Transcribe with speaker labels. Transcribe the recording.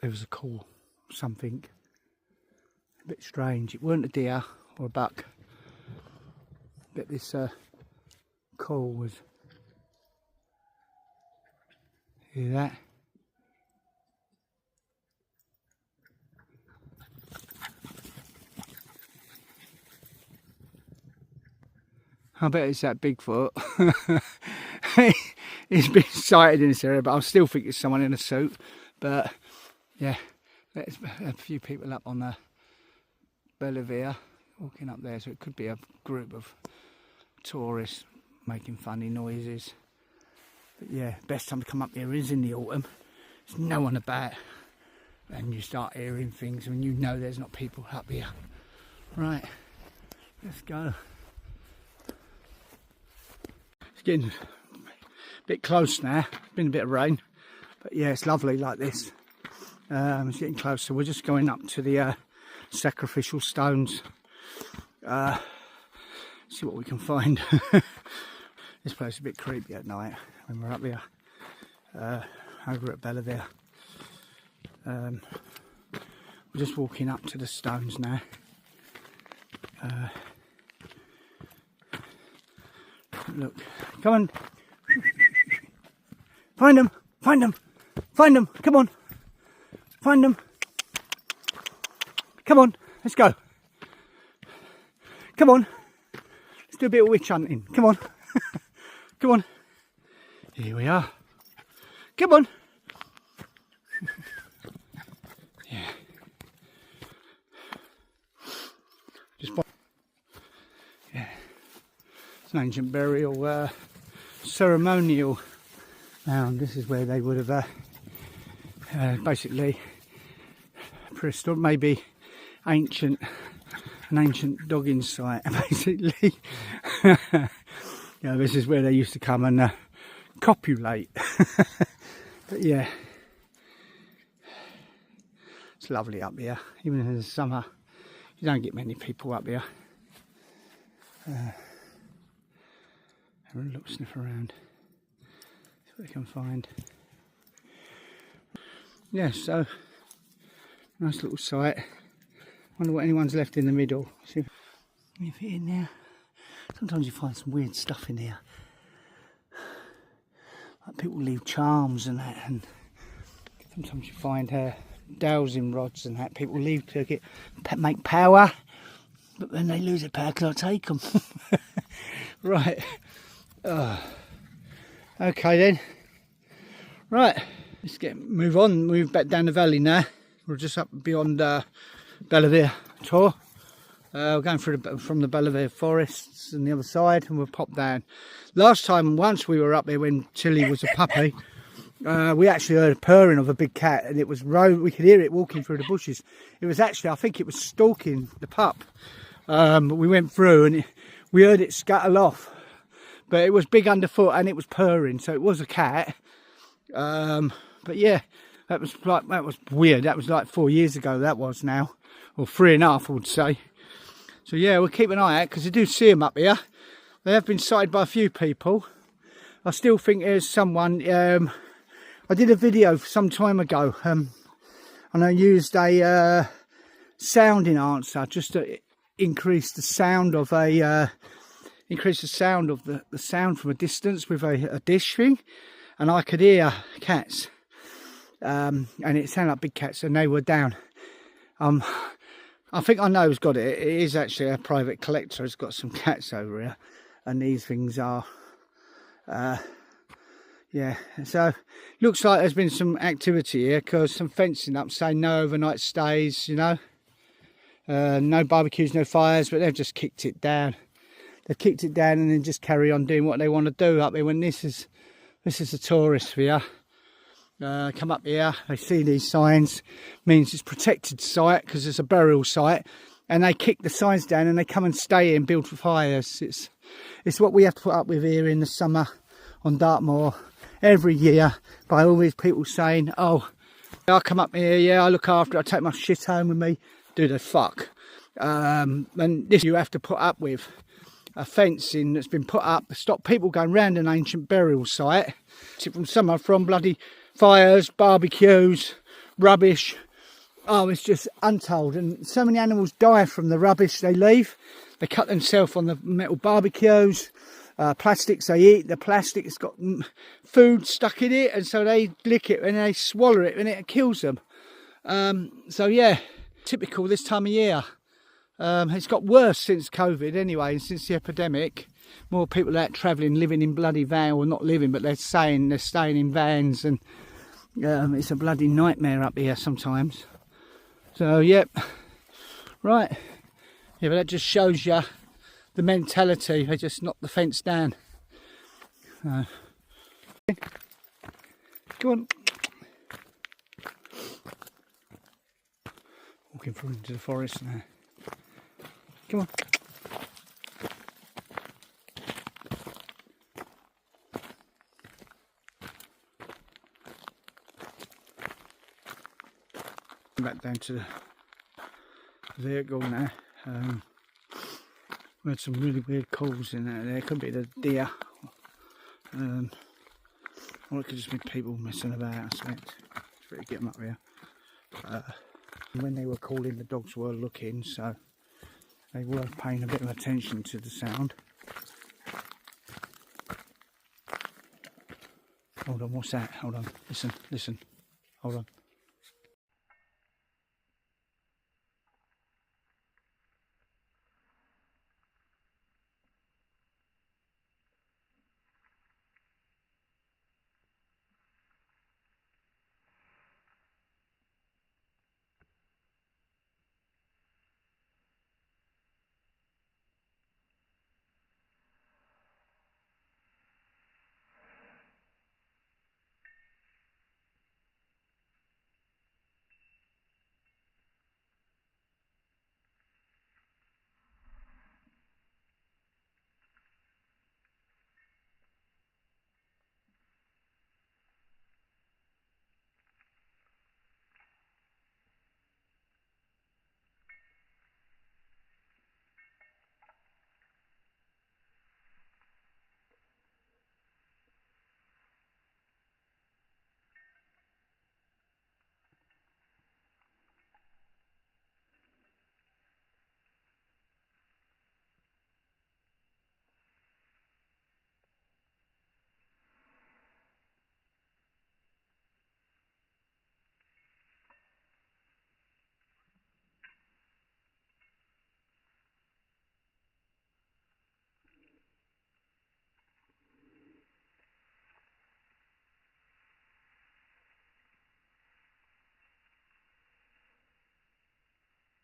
Speaker 1: there was a call, something a bit strange. It weren't a deer or a buck, but this call was, hear that? I bet it's that Bigfoot. He's been sighted in this area, but I still think it's someone in a suit. But yeah, there's a few people up on the Belvedere walking up there, so it could be a group of tourists making funny noises. But yeah, best time to come up here is in the autumn. There's no one about, and you start hearing things when you know there's not people up here. Right, let's go. It's getting a bit close now. It's been a bit of rain, but yeah, it's lovely like this. It's getting closer. We're just going up to the sacrificial stones. See what we can find. This place is a bit creepy at night when we're up here, over at Belvedere. We're just walking up to the stones now. Look, come on. Find them, find them, find them, come on. Find them. Come on, let's go. Come on. Let's do a bit of witch hunting. Come on. Come on. Here we are. Come on. Yeah. Just yeah. It's an ancient burial ceremonial mound. This is where they would have basically prehistoric, maybe an ancient dogging site, basically. Yeah, this is where they used to come and copulate. But yeah, it's lovely up here. Even in the summer, you don't get many people up here. Have a look, sniff around, see what they can find. Yeah, so nice little site. Wonder what anyone's left in the middle. See if you're in there. Sometimes you find some weird stuff in here. Like people leave charms and that, and sometimes you find dowsing rods and that. People leave to make power, but then they lose their power because I take them. Right. Okay then. Right. Let's move on. Move back down the valley now. We're just up beyond Belvedere Tor. We're going through from the Belvedere forests on the other side, and we'll pop down. Last time, once we were up there when Tilly was a puppy, we actually heard a purring of a big cat, and it was we could hear it walking through the bushes. It was actually, I think it was stalking the pup. We went through and we heard it scuttle off, but it was big underfoot and it was purring, so it was a cat. But yeah, that was weird. That was like 4 years ago. That was now, or 3.5, I would say. So yeah, we'll keep an eye out because I do see them up here. They have been sighted by a few people. I still think there's someone. I did a video some time ago, and I used a sound enhancer just to increase the sound of the sound from a distance with a dish thing, and I could hear cats, and it sounded like big cats, and they were down. I think I know who's got it. It is actually a private collector. It's got some cats over here, and these things are, yeah. So looks like there's been some activity here because some fencing up saying no overnight stays. You know, no barbecues, no fires, but they've just kicked it down. They've kicked it down and then just carry on doing what they want to do up here. When this is a tourist here. Come up here, they see these signs, means it's protected site because it's a burial site, and they kick the signs down and they come and stay here and build for fires. It's what we have to put up with here in the summer on Dartmoor every year, by all these people saying, oh, I come up here, yeah, I look after it, I take my shit home with me. Do the fuck. And this you have to put up with. A fencing that's been put up to stop people going round an ancient burial site from bloody fires, barbecues, rubbish. Oh, it's just untold. And so many animals die from the rubbish they leave. They cut themselves on the metal barbecues. Plastics they eat, the plastic has got food stuck in it, and so they lick it and they swallow it and it kills them. So yeah, typical this time of year. It's got worse since COVID anyway, and since the epidemic. More people out travelling, living in bloody vans, or not living, but they're staying in vans, and it's a bloody nightmare up here sometimes. So yep, right, yeah, but that just shows you the mentality. They just knock the fence down. Go on. Walking through into the forest now. Come on. Back down to the vehicle now. We had some really weird calls in there. It could be the deer. Or it could just be people messing about, I suspect. Let's really get them up here. When they were calling, the dogs were looking, so they were paying a bit of attention to the sound. Hold on, what's that? Hold on, listen. Hold on.